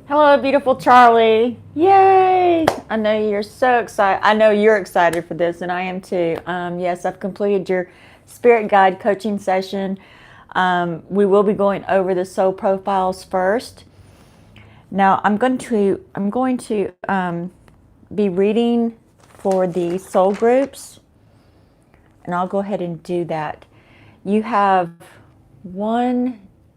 Hello, beautiful Charlie. Yay! I know you're so excited. I know you're excited for this, and I am too. Yes, I've completed your spirit guide coaching session. We will be going over the soul profiles first. Now, I'm going to be reading for the soul groups, and I'll go ahead and do that. You have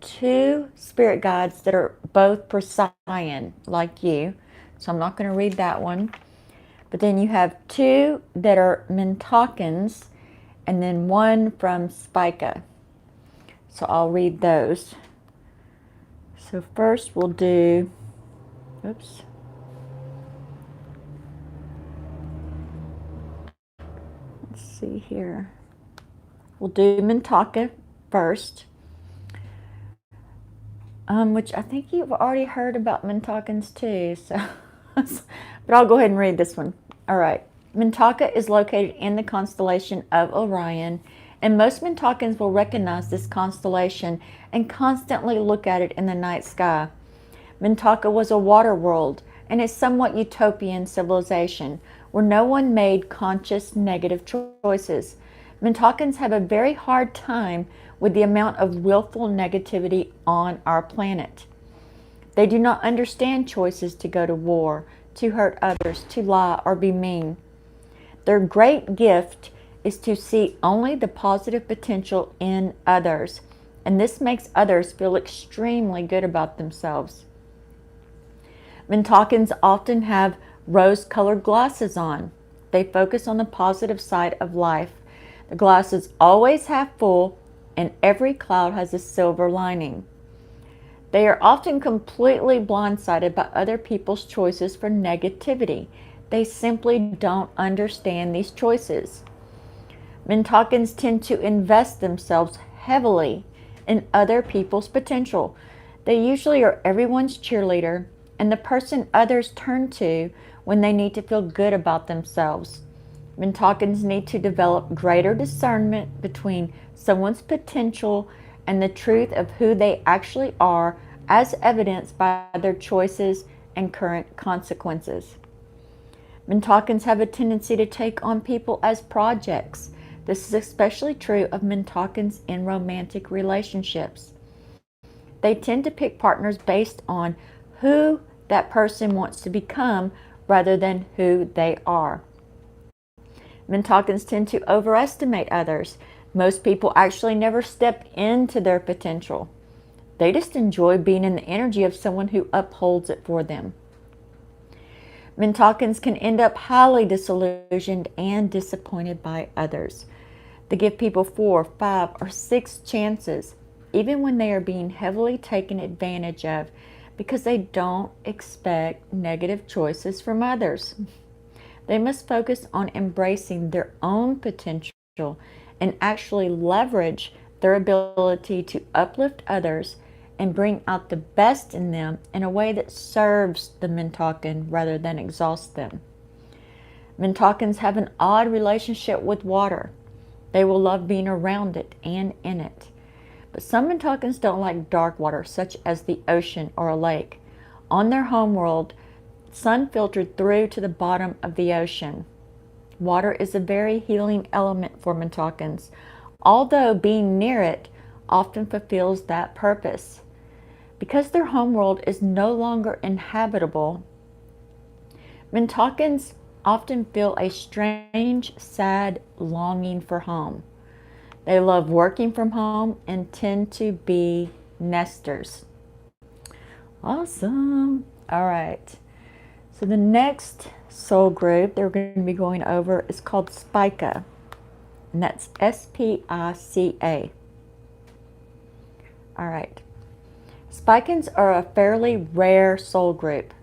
two spirit guides that are both for Cyan, like you. So I'm not going to read that one. But then you have two that are Mintakans, and then one from Spica. So I'll read those. So first we'll do, oops. Let's see here. We'll do Mintaka first. Which I think you've already heard about Mintakans too, so but I'll go ahead and read this one. All right. Mintaka is located in the constellation of Orion, and most Mintakans will recognize this constellation and constantly look at it in the night sky. Mintaka was a water world and a somewhat utopian civilization where no one made conscious negative choices. Mintakans have a very hard time with the amount of willful negativity on our planet. They do not understand choices to go to war, to hurt others, to lie, or be mean. Their great gift is to see only the positive potential in others, and this makes others feel extremely good about themselves. Mintakans often have rose-colored glasses on. They focus on the positive side of life. The glass is always half full, and every cloud has a silver lining. They are often completely blindsided by other people's choices for negativity. They simply don't understand these choices. Mintakans tend to invest themselves heavily in other people's potential. They usually are everyone's cheerleader and the person others turn to when they need to feel good about themselves. Mintakans need to develop greater discernment between someone's potential and the truth of who they actually are, as evidenced by their choices and current consequences. Mintakans have a tendency to take on people as projects. This is especially true of Mintakans in romantic relationships. They tend to pick partners based on who that person wants to become rather than who they are. Mintakans tend to overestimate others. Most people actually never step into their potential. They just enjoy being in the energy of someone who upholds it for them. Mintakans can end up highly disillusioned and disappointed by others. They give people 4, 5, or 6 chances, even when they are being heavily taken advantage of, because they don't expect negative choices from others. They must focus on embracing their own potential and actually leverage their ability to uplift others and bring out the best in them in a way that serves the Mintakan rather than exhausts them. Mintakans have an odd relationship with water. They will love being around it and in it. But some Mintakans don't like dark water, such as the ocean or a lake. On their homeworld, sun filtered through to the bottom of the ocean. Water is a very healing element for Mintakans, although being near it often fulfills that purpose. Because their homeworld is no longer inhabitable, Mintakans often feel a strange, sad longing for home. They love working from home and tend to be nesters. Awesome. All right. So the next soul group that we're going to be going over is called Spica, and that's S-P-I-C-A. All right. Spicans are a fairly rare soul group.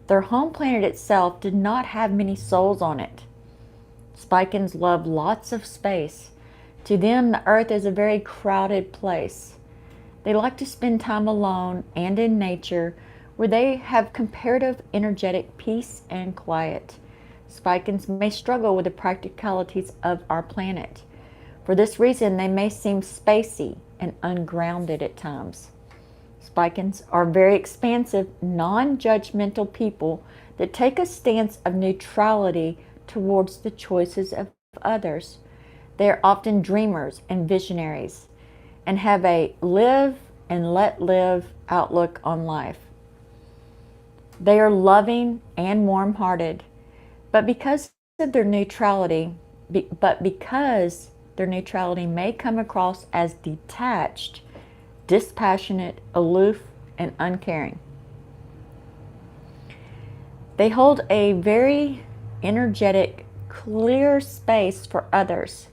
Their home planet itself did not have many souls on it. Spicans love lots of space. To them, the earth is a very crowded place. They like to spend time alone and in nature, where they have comparative energetic peace and quiet. Spicans may struggle with the practicalities of our planet. For this reason, they may seem spacey and ungrounded at times. Spikins are very expansive, non-judgmental people that take a stance of neutrality towards the choices of others. They are often dreamers and visionaries and have a live and let live outlook on life. They are loving and warm-hearted, but because their neutrality may come across as detached, dispassionate, aloof, and uncaring. They hold a very energetic, clear space for others.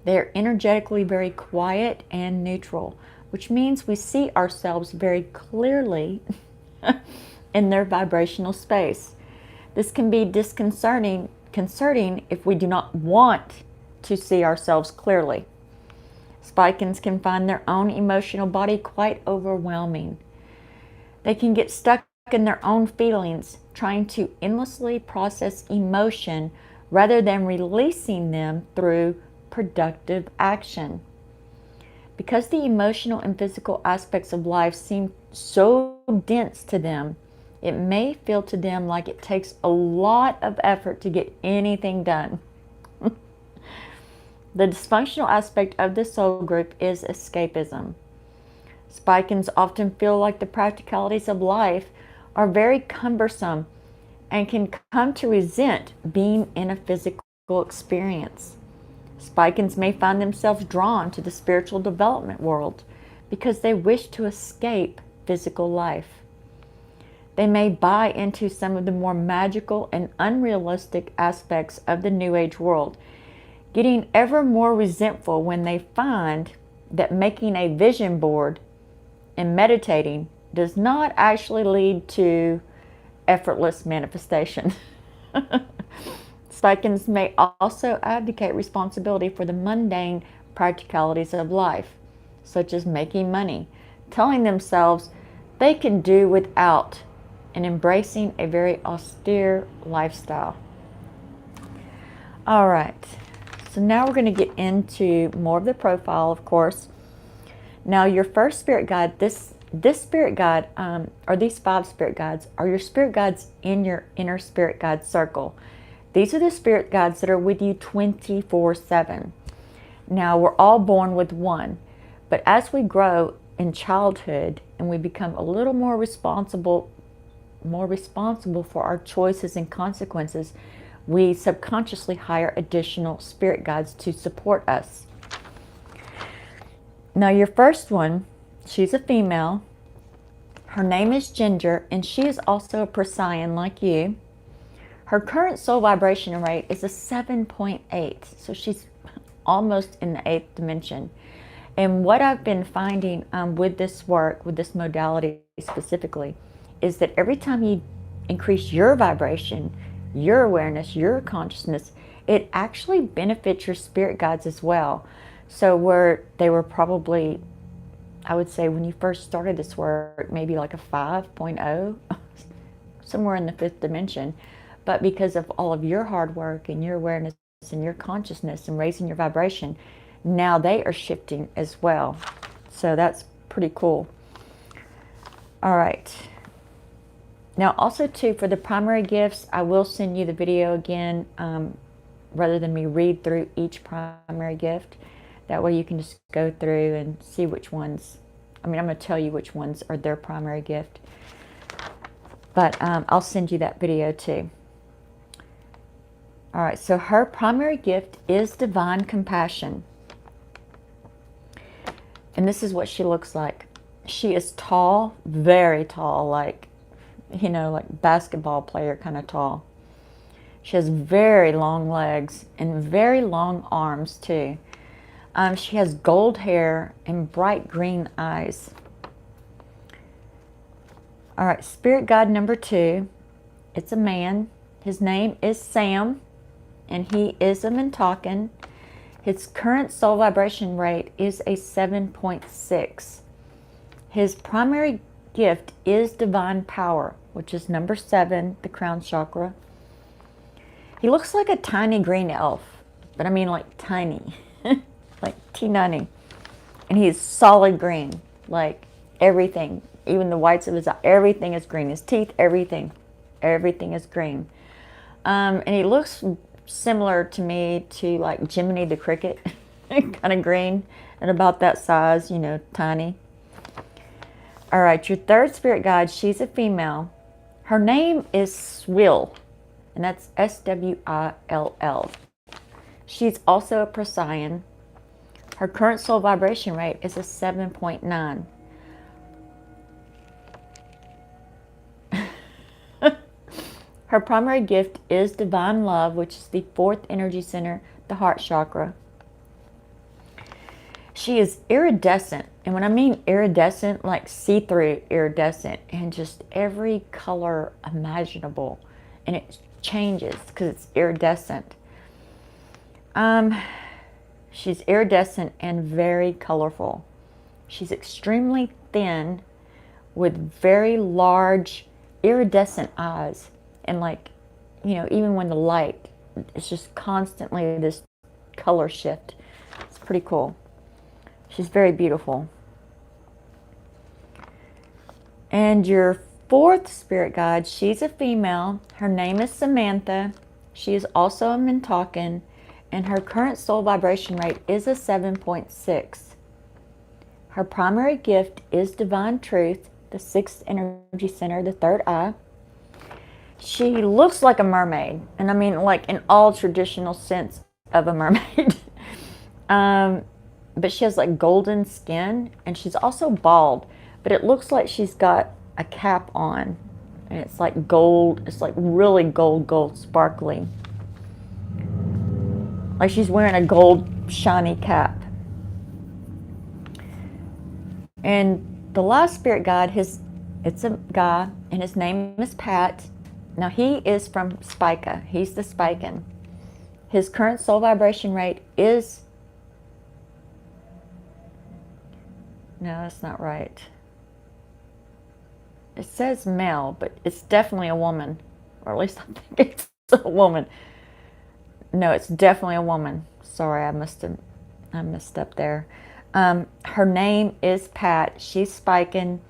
They are energetically very quiet and neutral, which means we see ourselves very clearly in their vibrational space. This can be disconcerting if we do not want to see ourselves clearly. Spikins can find their own emotional body quite overwhelming. They can get stuck in their own feelings, trying to endlessly process emotion rather than releasing them through productive action. Because the emotional and physical aspects of life seem so dense to them, it may feel to them like it takes a lot of effort to get anything done. The dysfunctional aspect of the soul group is escapism. Spikins often feel like the practicalities of life are very cumbersome and can come to resent being in a physical experience. Spikins may find themselves drawn to the spiritual development world because they wish to escape physical life. They may buy into some of the more magical and unrealistic aspects of the New Age world, getting ever more resentful when they find that making a vision board and meditating does not actually lead to effortless manifestation. Spikins may also abdicate responsibility for the mundane practicalities of life, such as making money, telling themselves they can do without, and embracing a very austere lifestyle. All right, so now we're going to get into more of the profile, of course. Now, your first spirit guide, this spirit guide, or these 5 spirit guides, are your spirit guides in your inner spirit guide circle. These are the spirit guides that are with you 24/7. Now, we're all born with one, but as we grow in childhood and we become a little more responsible for our choices and consequences, we subconsciously hire additional spirit guides to support us. Now, your first one, she's a female. Her name is Ginger, and she is also a Procyon like you. Her current soul vibration rate is a 7.8, so she's almost in the 8th dimension. And what I've been finding with this work, with this modality specifically, is that every time you increase your vibration, your awareness, your consciousness, it actually benefits your spirit guides as well. So where they were probably, I would say when you first started this work, maybe like a 5.0, somewhere in the 5th dimension. But because of all of your hard work and your awareness and your consciousness and raising your vibration, now they are shifting as well. So that's pretty cool. All right. Now also too, for the primary gifts, I will send you the video again, rather than me read through each primary gift. That way you can just go through and see which ones, I'm going to tell you which ones are their primary gift. But I'll send you that video too. All right, so her primary gift is divine compassion. And this is what she looks like. She is tall, very tall, like, you know, like basketball player kind of tall. She has very long legs and very long arms too. She has gold hair and bright green eyes. All right, spirit guide number 2. It's a man. His name is Sam, and he is a Mintakan. His current soul vibration rate is a 7.6. His primary gift is divine power, which is number 7, the crown chakra. He looks like a tiny green elf, but I mean like tiny, like teeny. And he's solid green, like Everything, even the whites of his eye, everything is green. His teeth, everything is green. And he looks similar to me to like Jiminy the Cricket, kind of green and about that size, you know, tiny. All right, your third spirit guide, she's a female. Her name is Swill, and that's Swill. She's also a Procyon. Her current soul vibration rate is a 7.9. Her primary gift is divine love, which is the fourth energy center, the heart chakra. She is iridescent, and when I mean iridescent, like see-through iridescent, and just every color imaginable, and it changes because it's iridescent. She's iridescent and very colorful. She's extremely thin with very large iridescent eyes, and like, you know, even when the light, it's just constantly this color shift. It's pretty cool. She's very beautiful. And your fourth spirit guide, she's a female. Her name is Samantha. She is also a Mintalkan, and her current soul vibration rate is a 7.6. Her primary gift is divine truth, the sixth energy center, the third eye. She looks like a mermaid, and I mean like in all traditional sense of a mermaid. But she has like golden skin, and she's also bald, but it looks like she's got a cap on, and it's like gold. It's like really gold sparkly, like she's wearing a gold shiny cap. And the last spirit guide, it's a guy, and his name is Pat. Now he is from Spica. He's the Spican. His current soul vibration rate is, no, that's not right. It says male, but it's definitely a woman, or at least I think it's a woman. No, it's definitely a woman. Sorry, I messed up there. Her name is Pat. She's Spican.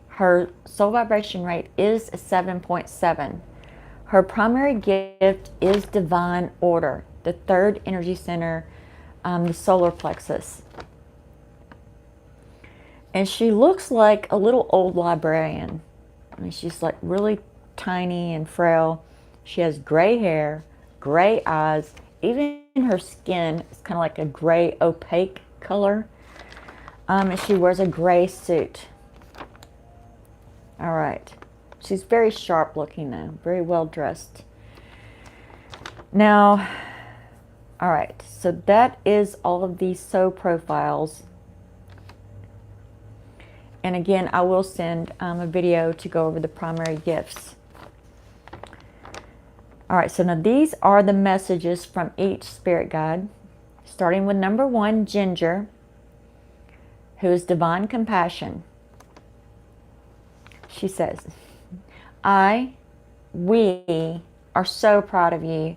Her soul vibration rate is a 7.7. Her primary gift is divine order, the third energy center, the solar plexus. And she looks like a little old librarian. I mean, she's like really tiny and frail. She has gray hair, gray eyes. Even her skin is kind of like a gray opaque color. And she wears a gray suit. All right. She's very sharp looking though, very well dressed. Now, all right, so that is all of these soul profiles. And again, I will send a video to go over the primary gifts. All right, so now these are the messages from each spirit guide, starting with number 1, Ginger, who is divine compassion. She says, we are so proud of you,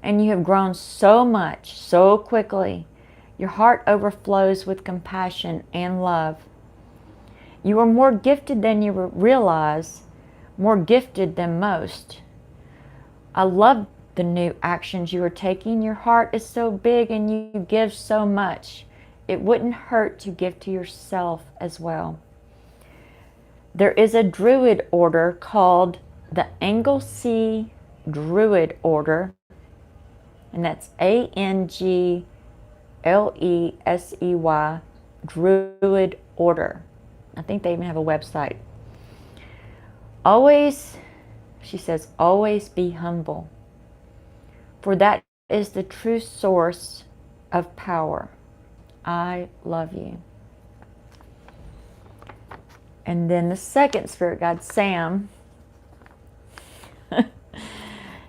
and you have grown so much, so quickly. Your heart overflows with compassion and love. You are more gifted than you realize, more gifted than most. I love the new actions you are taking. Your heart is so big and you give so much. It wouldn't hurt to give to yourself as well. There is a Druid order called the Anglesey Druid Order, and that's Anglesey, Druid Order. I think they even have a website. Always, she says, always be humble, for that is the true source of power. I love you. And then the second spirit guide, Sam,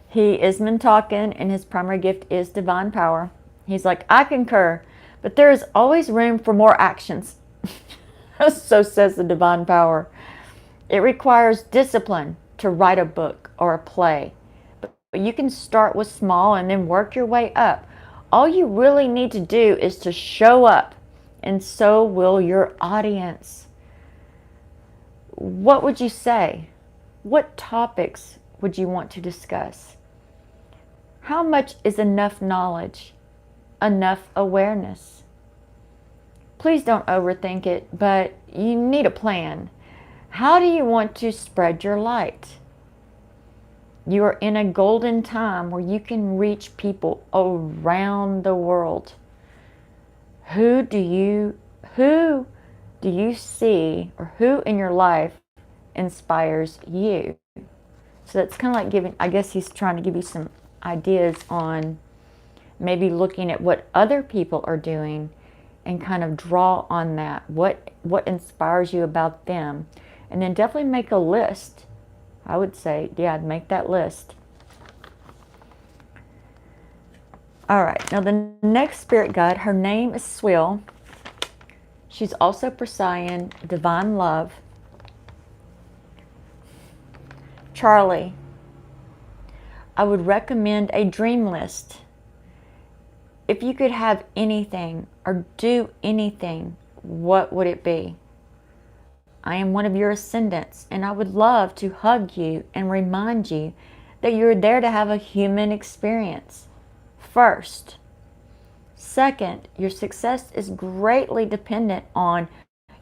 he is Mintalkan, and his primary gift is divine power. He's like, I concur, but there is always room for more actions. So says the divine power. It requires discipline to write a book or a play, but you can start with small and then work your way up. All you really need to do is to show up, and so will your audience. what would you say? What topics would you want to discuss? How much is enough knowledge, enough awareness? Please don't overthink it, but you need a plan. How do you want to spread your light? You are in a golden time where you can reach people around the world. Who do you see, or who in your life inspires you? So that's kind of like giving, I guess he's trying to give you some ideas on maybe looking at what other people are doing and kind of draw on that. What inspires you about them? And then definitely make a list. I would say, yeah, make that list. All right, now the next spirit guide, her name is Swill. She's also Procyon, divine love. Charlie, I would recommend a dream list. If you could have anything or do anything, what would it be? I am one of your ascendants, and I would love to hug you and remind you that you're there to have a human experience. First. Second, your success is greatly dependent on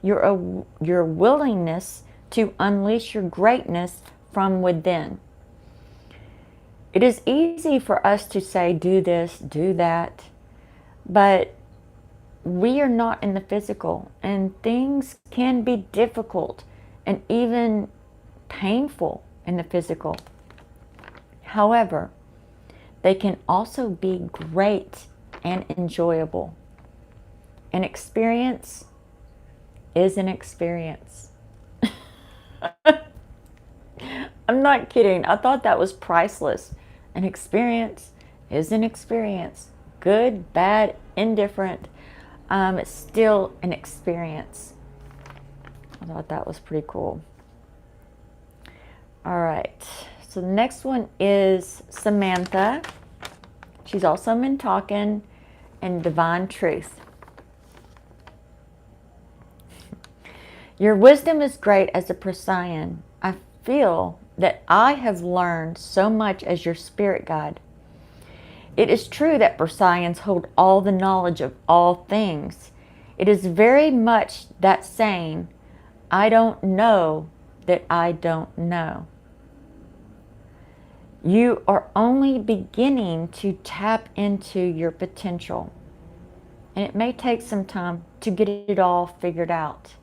your willingness to unleash your greatness from within. It is easy for us to say, do this, do that, but we are not in the physical, and things can be difficult and even painful in the physical. However, they can also be great and enjoyable. An experience is an experience. I'm not kidding. I thought that was priceless. An experience is an experience. Good, bad, indifferent. It's still an experience. I thought that was pretty cool. All right. So the next one is Samantha. She's also Mintalkin and Divine Truth. Your wisdom is great as a Procyon. I feel that I have learned so much as your spirit guide. It is true that Procyons hold all the knowledge of all things. It is very much that saying, I don't know that I don't know. You are only beginning to tap into your potential, and it may take some time to get it all figured out.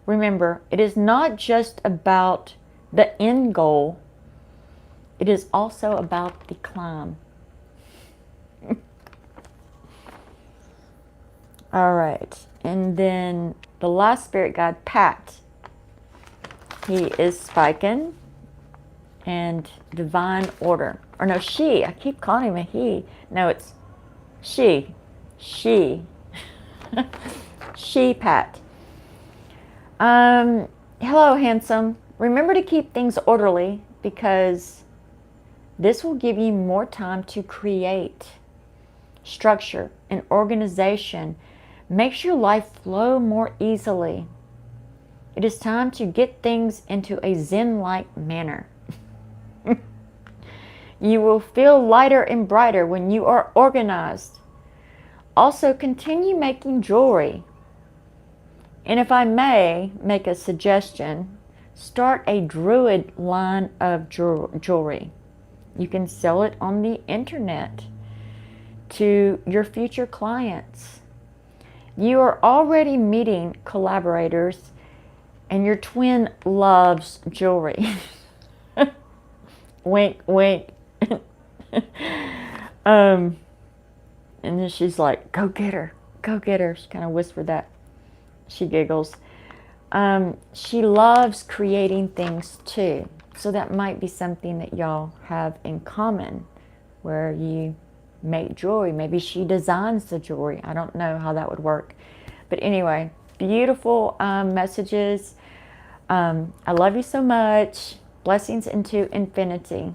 Remember, it is not just about the end goal, it is also about the climb. All right, and then the last spirit guide, Pat. He is Spiken and Divine Order. Or no, she. I keep calling him a he. No, it's she. She. She, Pat. Hello, handsome. Remember to keep things orderly, because this will give you more time to create structure and organization. Makes your life flow more easily. It is time to get things into a Zen-like manner. You will feel lighter and brighter when you are organized. Also, continue making jewelry. And if I may make a suggestion, start a druid line of jewelry. You can sell it on the internet to your future clients. You are already meeting collaborators, and your twin loves jewelry. Wink, wink. And then she's like, go get her, go get her. She kind of whispered that. She giggles. She loves creating things too. So that might be something that y'all have in common, where you make jewelry. Maybe she designs the jewelry. I don't know how that would work. But anyway, beautiful messages. I love you so much. Blessings into infinity.